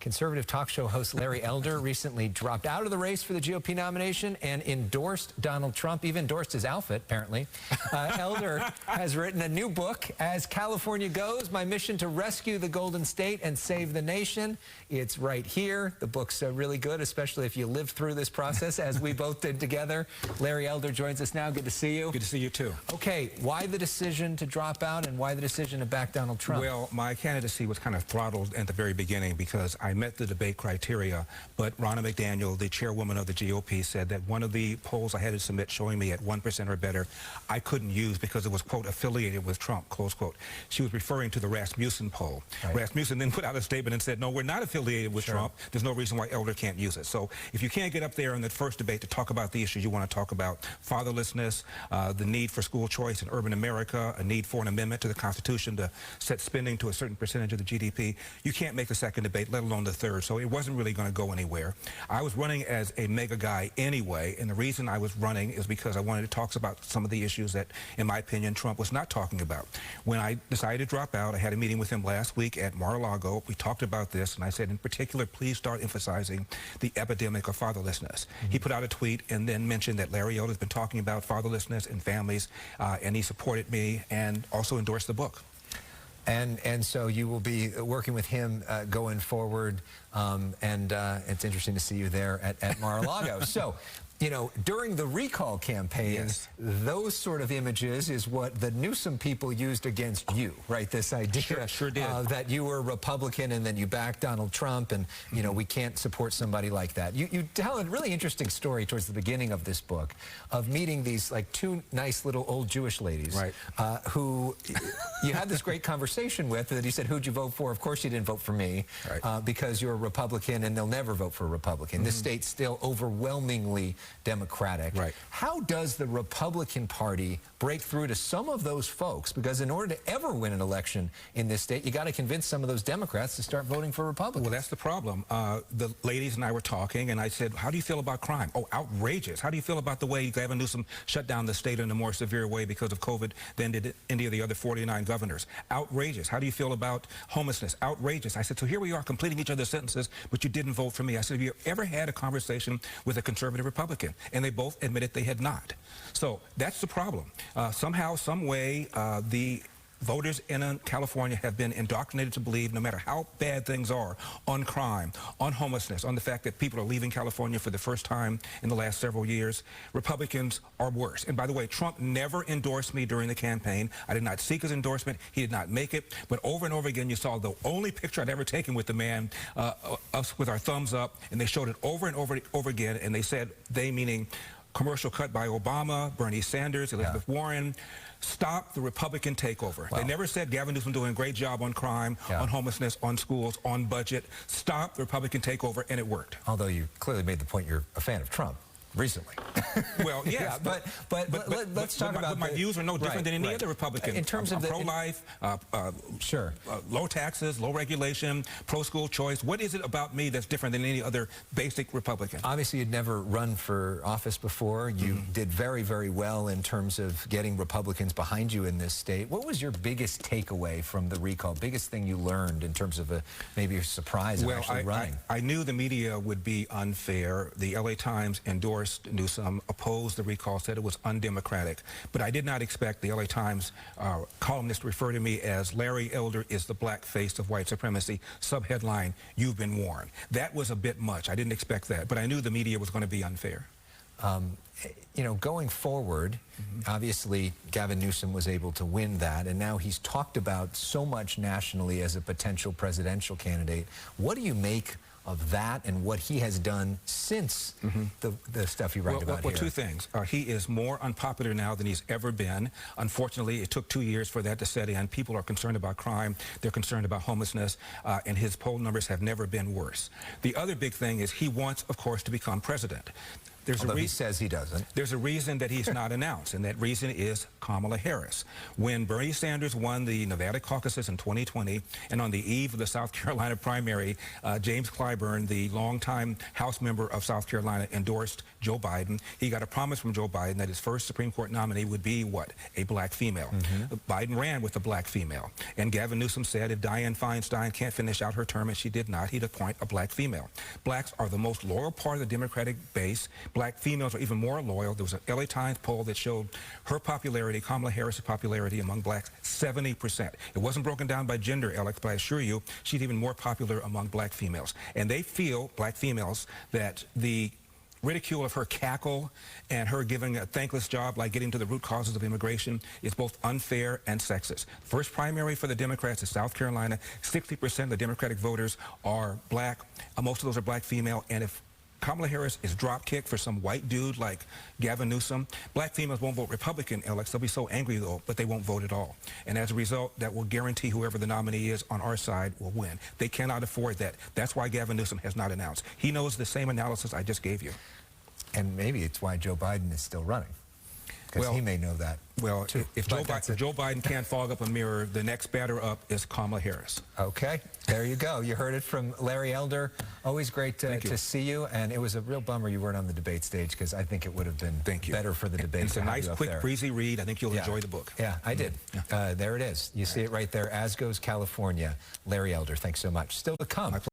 Conservative talk show host Larry Elder recently dropped out of the race for the GOP nomination and endorsed Donald Trump, even endorsed his outfit, apparently. Elder has written a new book, As California Goes, My Mission to Rescue the Golden State and Save the Nation. It's right here. The book's really good, especially if you lived through this process, as we both did together. Larry Elder joins us now. Good to see you. Good to see you, too. Okay, why the decision to drop out and why the decision to back Donald Trump? Well, my candidacy was kind of throttled at the very beginning because I met the debate criteria, but Ronna McDaniel, the chairwoman of the GOP, said that one of the polls I had to submit showing me at 1% or better, I couldn't use because it was, quote, affiliated with Trump, close quote. She was referring to the Rasmussen poll. Right. Rasmussen then put out a statement and said, no, we're not affiliated with Trump. There's no reason why Elder can't use it. So if you can't get up there in the first debate to talk about the issues you want to talk about, fatherlessness, the need for school choice in urban America, a need for an amendment to the Constitution to set spending to a certain percentage of the GDP, you can't make the second debate, let alone the third. So it wasn't really going to go anywhere. I was running as a mega guy anyway, and the reason I was running is because I wanted to talk about some of the issues that, in my opinion, Trump was not talking about. When I decided to drop out, I had a meeting with him last week at Mar-a-Lago. We talked about this, and I said, in particular, please start emphasizing the epidemic of fatherlessness. He put out a tweet and then mentioned that Larry Elder has been talking about fatherlessness and families, and he supported me and also endorsed the book. And so you will be working with him going forward, and it's interesting to see you there at Mar-a-Lago. So, you know, during the recall campaign, those sort of images is what the Newsom people used against you, right? This idea sure did. That you were a Republican and then you backed Donald Trump, and, you know, we can't support somebody like that. You tell a really interesting story towards the beginning of this book of meeting these, like, two nice little old Jewish ladies, right, who you had this great conversation with, that you said, who'd you vote for? Of course you didn't vote for me, right, because you're a Republican and they'll never vote for a Republican. This state's still overwhelmingly Democratic. Right. How does the Republican Party break through to some of those folks? Because in order to ever win an election in this state, you got to convince some of those Democrats to start voting for Republicans. Well, that's the problem. The ladies and I were talking, and I said, how do you feel about crime? Oh, outrageous. How do you feel about the way Gavin Newsom shut down the state in a more severe way because of COVID than did any of the other 49 governors? Outrageous. How do you feel about homelessness? Outrageous. I said, so here we are completing each other's sentences, but you didn't vote for me. I said, have you ever had a conversation with a conservative Republican? And they both admitted they had not. So that's the problem. Somehow, some way, the voters in California have been indoctrinated to believe, no matter how bad things are, on crime, on homelessness, on the fact that people are leaving California for the first time in the last several years, Republicans are worse. And by the way, Trump never endorsed me during the campaign. I did not seek his endorsement. He did not make it. But over and over again, you saw the only picture I'd ever taken with the man, us with our thumbs up, and they showed it over and over again, and they said, they meaning commercial cut by Obama, Bernie Sanders, Elizabeth Warren. Stop the Republican takeover. They never said Gavin Newsom doing a great job on crime, on homelessness, on schools, on budget. Stop the Republican takeover, and it worked. Although you clearly made the point you're a fan of Trump recently. Well, yes, but let's talk about my views are no different than any other Republican. In terms of the pro-life, low taxes, low regulation, pro-school choice. What is it about me that's different than any other basic Republican? Obviously, you'd never run for office before. You did very, very well in terms of getting Republicans behind you in this state. What was your biggest takeaway from the recall? Biggest thing you learned in terms of maybe a surprise of actually running? I knew the media would be unfair. The LA Times endorsed Newsom, opposed the recall, said it was undemocratic. But I did not expect the LA Times columnist to refer to me as Larry Elder is the black face of white supremacy. Subheadline, you've been warned. That was a bit much. I didn't expect that, but I knew the media was going to be unfair. You know, going forward, obviously Gavin Newsom was able to win that, and now he's talked about so much nationally as a potential presidential candidate. What do you make of that and what he has done since the stuff you write about here? Well, two things. He is more unpopular now than he's ever been. Unfortunately, it took 2 years for that to set in. People are concerned about crime. They're concerned about homelessness, and his poll numbers have never been worse. The other big thing is he wants, of course, to become president. Although he says he doesn't. There's a reason that he's not announced, and that reason is Kamala Harris. When Bernie Sanders won the Nevada caucuses in 2020, and on the eve of the South Carolina primary, James Clyburn, the longtime House member of South Carolina, endorsed Joe Biden. He got a promise from Joe Biden that his first Supreme Court nominee would be what? A black female. Biden ran with a black female. And Gavin Newsom said if Dianne Feinstein can't finish out her term, and she did not, he'd appoint a black female. Blacks are the most loyal part of the Democratic base. Black females are even more loyal. There was an LA Times poll that showed her popularity, Kamala Harris' popularity among blacks, 70%. It wasn't broken down by gender, Alex, but I assure you, she's even more popular among black females. And they feel, black females, that the ridicule of her cackle and her giving a thankless job like getting to the root causes of immigration is both unfair and sexist. First primary for the Democrats is South Carolina. 60% of the Democratic voters are black. Most of those are black female. And if Kamala Harris is drop-kicked for some white dude like Gavin Newsom, black females won't vote Republican, Alex. They'll be so angry, though, but they won't vote at all. And as a result, that will guarantee whoever the nominee is on our side will win. They cannot afford that. That's why Gavin Newsom has not announced. He knows the same analysis I just gave you. And maybe it's why Joe Biden is still running. Because he may know that. Well, too. If Joe Biden can't fog up a mirror, the next batter up is Kamala Harris. Okay, there you go. You heard it from Larry Elder. Always great to see you. And it was a real bummer you weren't on the debate stage, because I think it would have been better for the debate. It's a nice, quick, breezy read. I think you'll enjoy the book. Yeah, I did. There it is. You see it right there. As Goes California. Larry Elder, thanks so much. Still to come.